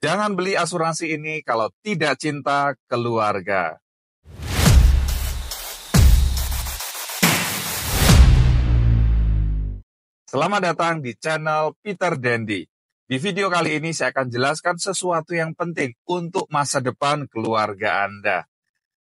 Jangan beli asuransi ini kalau tidak cinta keluarga. Selamat datang di channel Peter Dendi. Di video kali ini saya akan jelaskan sesuatu yang penting untuk masa depan keluarga Anda.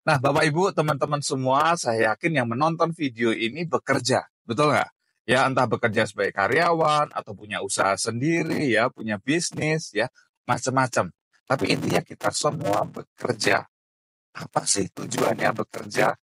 Nah, Bapak Ibu, teman-teman semua, saya yakin yang menonton video ini bekerja, betul nggak? Ya, entah bekerja sebagai karyawan atau punya usaha sendiri, ya, punya bisnis, ya, macam-macam. Tapi intinya kita semua bekerja. Apa sih tujuannya bekerja?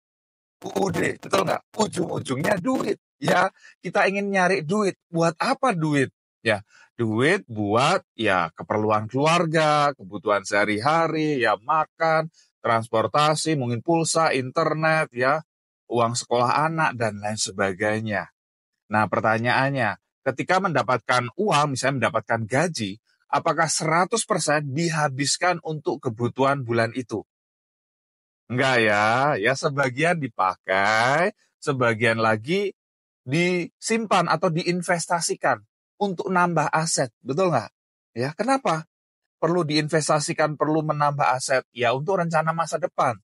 UUD, betul nggak? Ujung-ujungnya duit. Ya, kita ingin nyari duit. Buat apa duit? Ya, duit buat ya keperluan keluarga, kebutuhan sehari-hari, ya makan, transportasi, mungkin pulsa, internet, ya, uang sekolah anak, dan lain sebagainya. Nah, pertanyaannya, ketika mendapatkan uang, misalnya mendapatkan gaji, apakah 100% dihabiskan untuk kebutuhan bulan itu? Enggak ya, ya sebagian dipakai, sebagian lagi disimpan atau diinvestasikan untuk nambah aset, betul nggak? Ya, kenapa? Perlu diinvestasikan, perlu menambah aset, ya untuk rencana masa depan.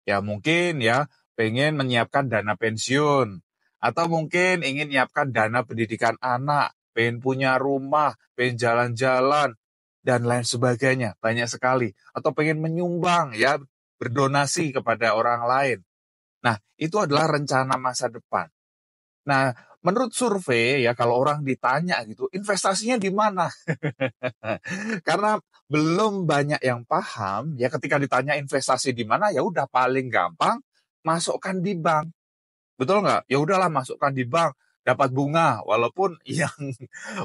Ya mungkin ya pengen menyiapkan dana pensiun, atau mungkin ingin menyiapkan dana pendidikan anak, pengen punya rumah, pengen jalan-jalan, dan lain sebagainya, banyak sekali. Atau pengen menyumbang ya, berdonasi kepada orang lain. Nah, itu adalah rencana masa depan. Nah, menurut survei ya kalau orang ditanya gitu, investasinya di mana? Karena belum banyak yang paham, ya ketika ditanya investasi di mana, ya udah paling gampang masukkan di bank. Betul nggak? Ya udahlah masukkan di bank, dapat bunga, walaupun yang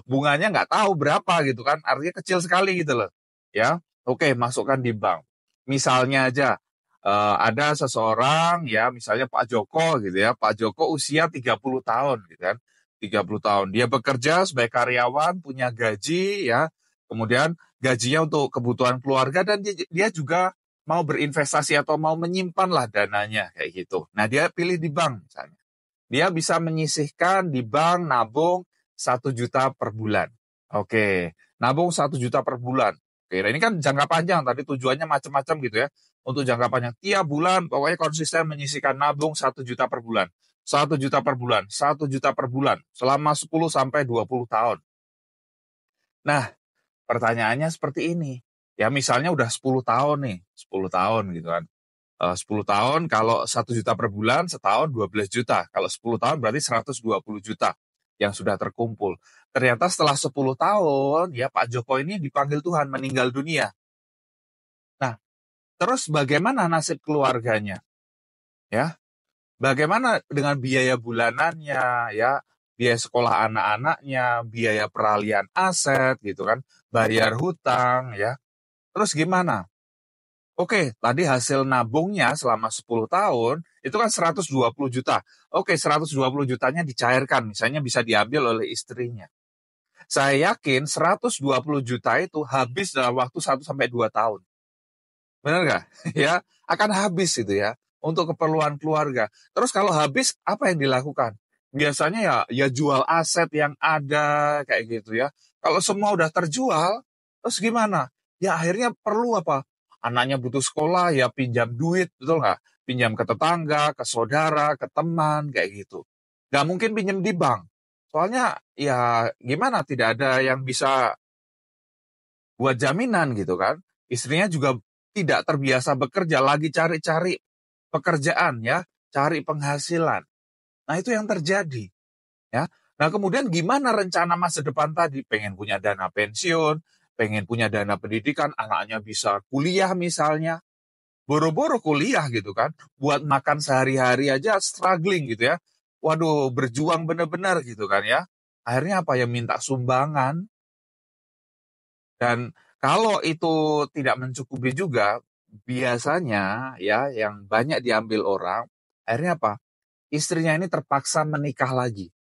bunganya nggak tahu berapa gitu kan, artinya kecil sekali gitu loh. Ya, oke masukkan di bank. Misalnya aja, ada seseorang ya, misalnya Pak Joko gitu ya, Pak Joko usia 30 tahun gitu kan, 30 tahun. Dia bekerja sebagai karyawan, punya gaji ya, kemudian gajinya untuk kebutuhan keluarga dan dia juga mau berinvestasi atau mau menyimpan lah dananya kayak gitu. Nah dia pilih di bank misalnya. Dia bisa menyisihkan di bank nabung 1 juta per bulan. Oke, nabung 1 juta per bulan. Oke, nah ini kan jangka panjang tadi tujuannya macam-macam gitu ya. Untuk jangka panjang tiap bulan pokoknya konsisten menyisihkan nabung 1 juta per bulan. 1 juta per bulan, 1 juta per bulan selama 10 sampai 20 tahun. Nah, pertanyaannya seperti ini. Ya misalnya udah 10 tahun nih, 10 tahun gitu kan. 10 tahun kalau 1 juta per bulan, setahun 12 juta. Kalau 10 tahun berarti 120 juta yang sudah terkumpul. Ternyata setelah 10 tahun, ya Pak Joko ini dipanggil Tuhan meninggal dunia. Nah, terus bagaimana nasib keluarganya? Ya, bagaimana dengan biaya bulanannya, ya, biaya sekolah anak-anaknya, biaya peralihan aset gitu kan, bayar hutang, ya. Terus gimana? Oke, tadi hasil nabungnya selama 10 tahun, itu kan 120 juta. Oke, 120 jutanya dicairkan, misalnya bisa diambil oleh istrinya. Saya yakin 120 juta itu habis dalam waktu 1 sampai 2 tahun. Benar nggak? Ya, akan habis itu ya, untuk keperluan keluarga. Terus kalau habis, apa yang dilakukan? Biasanya ya jual aset yang ada, kayak gitu ya. Kalau semua udah terjual, terus gimana? Ya akhirnya perlu apa? Anaknya butuh sekolah, ya pinjam duit, betul nggak? Pinjam ke tetangga, ke saudara, ke teman, kayak gitu. Nggak mungkin pinjam di bank. Soalnya ya gimana, tidak ada yang bisa buat jaminan gitu kan. Istrinya juga tidak terbiasa bekerja, lagi cari-cari pekerjaan ya, cari penghasilan. Nah itu yang terjadi ya. Nah kemudian gimana rencana masa depan tadi? Pengen punya dana pensiun, pengen punya dana pendidikan, anaknya bisa kuliah misalnya. Boro-boro kuliah gitu kan, buat makan sehari-hari aja struggling gitu ya. Waduh, berjuang benar-benar gitu kan ya. Akhirnya apa ya, minta sumbangan. Dan kalau itu tidak mencukupi juga, biasanya ya yang banyak diambil orang, akhirnya apa? Istrinya ini terpaksa menikah lagi.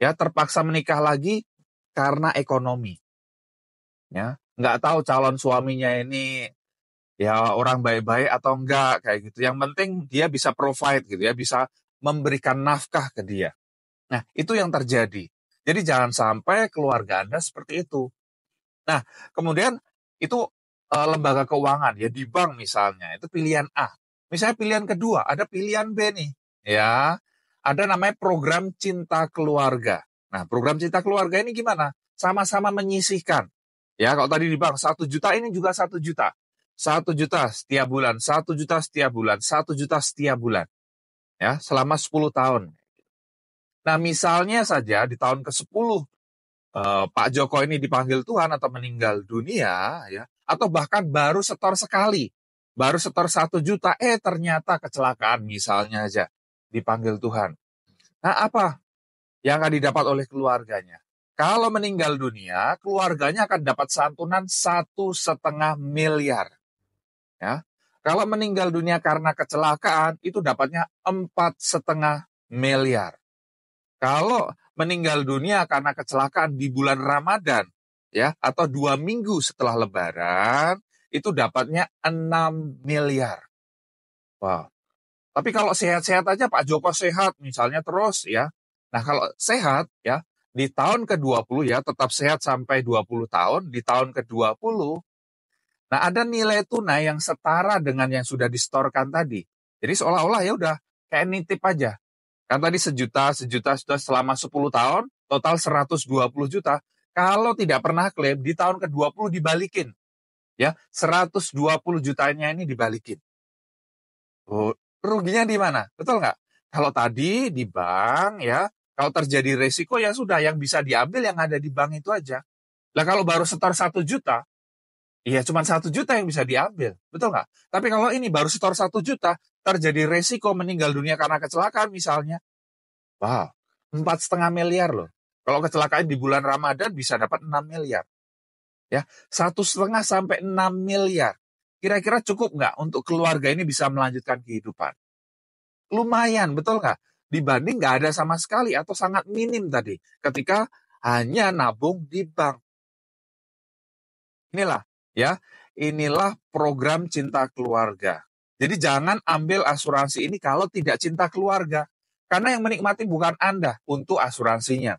Ya, terpaksa menikah lagi karena ekonomi. Ya, nggak tahu calon suaminya ini ya orang baik-baik atau enggak kayak gitu. Yang penting dia bisa provide gitu ya, bisa memberikan nafkah ke dia. Nah, itu yang terjadi. Jadi jangan sampai keluarga Anda seperti itu. Nah, kemudian itu lembaga keuangan, ya di bank misalnya, itu pilihan A. Misalnya pilihan kedua, ada pilihan B nih, ya. Ada namanya program Cinta Keluarga. Nah, program Cinta Keluarga ini gimana? Sama-sama menyisihkan. Ya, kalau tadi di bank 1 juta, ini juga 1 juta. 1 juta setiap bulan, 1 juta setiap bulan, 1 juta setiap bulan. Ya, selama 10 tahun. Nah, misalnya saja di tahun ke-10 Pak Joko ini dipanggil Tuhan atau meninggal dunia, ya, atau bahkan baru setor sekali, baru setor 1 juta, ternyata kecelakaan misalnya aja, dipanggil Tuhan. Nah, apa yang akan didapat oleh keluarganya? Kalau meninggal dunia, keluarganya akan dapat santunan 1,5 miliar. Ya. Kalau meninggal dunia karena kecelakaan, itu dapatnya 4,5 miliar. Kalau meninggal dunia karena kecelakaan di bulan Ramadan, ya, atau 2 minggu setelah Lebaran, itu dapatnya 6 miliar. Wow. Tapi kalau sehat-sehat aja, Pak Joko sehat misalnya terus, ya. Nah, kalau sehat, ya, di tahun ke-20, ya, tetap sehat sampai 20 tahun, di tahun ke-20, nah ada nilai tunai yang setara dengan yang sudah distorkan tadi. Jadi seolah-olah ya udah kayak nitip aja. Kan tadi sejuta sudah selama 10 tahun, total 120 juta. Kalau tidak pernah klaim, di tahun ke-20 dibalikin. Ya, 120 jutanya ini dibalikin. Oh, ruginya di mana? Betul nggak? Kalau tadi di bank, ya, kalau terjadi resiko ya sudah, yang bisa diambil yang ada di bank itu aja. Lah kalau baru setor 1 juta, iya cuma 1 juta yang bisa diambil. Betul nggak? Tapi kalau ini baru setor 1 juta, terjadi resiko meninggal dunia karena kecelakaan misalnya, wow, 4,5 miliar loh. Kalau kecelakaan di bulan Ramadan bisa dapat 6 miliar. Ya, 1,5 sampai 6 miliar. Kira-kira cukup nggak untuk keluarga ini bisa melanjutkan kehidupan? Lumayan, betul nggak? Dibanding nggak ada sama sekali atau sangat minim tadi. Ketika hanya nabung di bank. Inilah, ya, inilah program Cinta Keluarga. Jadi jangan ambil asuransi ini kalau tidak cinta keluarga. Karena yang menikmati bukan Anda untuk asuransinya.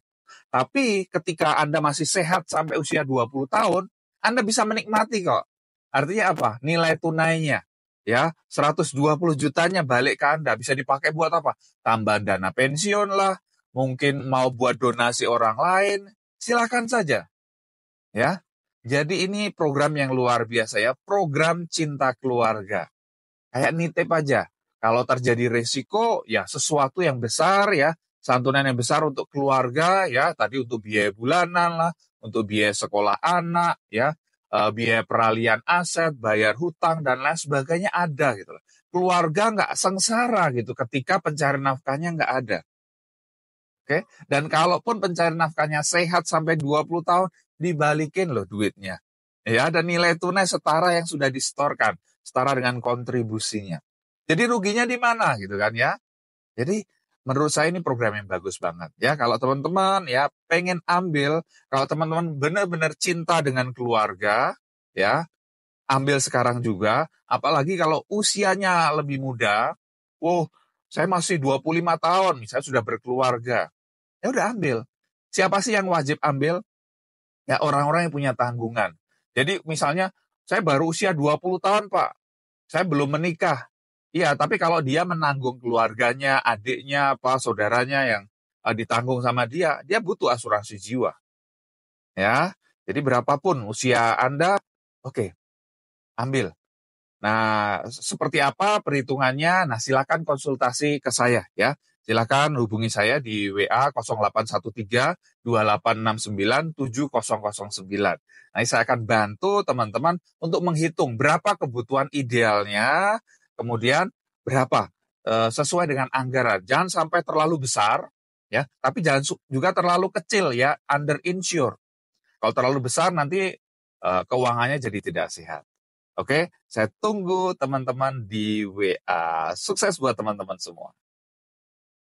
Tapi ketika Anda masih sehat sampai usia 20 tahun, Anda bisa menikmati kok. Artinya apa? Nilai tunainya. Ya, 120 jutanya balik ke Anda. Bisa dipakai buat apa? Tambahan dana pensiun lah. Mungkin mau buat donasi orang lain. Silakan saja. Ya. Jadi ini program yang luar biasa ya. Program Cinta Keluarga. Kayak nitip aja. Kalau terjadi resiko, ya sesuatu yang besar ya, santunan yang besar untuk keluarga ya, tadi untuk biaya bulanan lah, untuk biaya sekolah anak ya, biaya peralihan aset, bayar hutang dan lain sebagainya ada gitu loh. Keluarga nggak sengsara gitu ketika pencari nafkahnya nggak ada. Oke, dan kalaupun pencari nafkahnya sehat sampai 20 tahun, dibalikin loh duitnya. Ya, dan nilai tunai setara yang sudah disetorkan, setara dengan kontribusinya. Jadi ruginya di mana gitu kan ya? Jadi menurut saya ini program yang bagus banget ya. Kalau teman-teman ya pengen ambil, kalau teman-teman benar-benar cinta dengan keluarga ya, ambil sekarang juga. Apalagi kalau usianya lebih muda, saya masih 25 tahun, misalnya sudah berkeluarga. Ya udah ambil. Siapa sih yang wajib ambil? Ya orang-orang yang punya tanggungan. Jadi misalnya saya baru usia 20 tahun, Pak. Saya belum menikah. Iya, tapi kalau dia menanggung keluarganya, adiknya, apa, saudaranya yang ditanggung sama dia butuh asuransi jiwa. Ya, jadi berapapun usia Anda, oke, ambil. Nah, seperti apa perhitungannya? Nah, silakan konsultasi ke saya ya. Silakan hubungi saya di WA 0813 2869 7009. Nah, saya akan bantu teman-teman untuk menghitung berapa kebutuhan idealnya, kemudian berapa sesuai dengan anggaran. Jangan sampai terlalu besar ya, tapi jangan juga terlalu kecil ya, under insure. Kalau terlalu besar nanti keuangannya jadi tidak sehat. Oke, saya tunggu teman-teman di WA. Sukses buat teman-teman semua.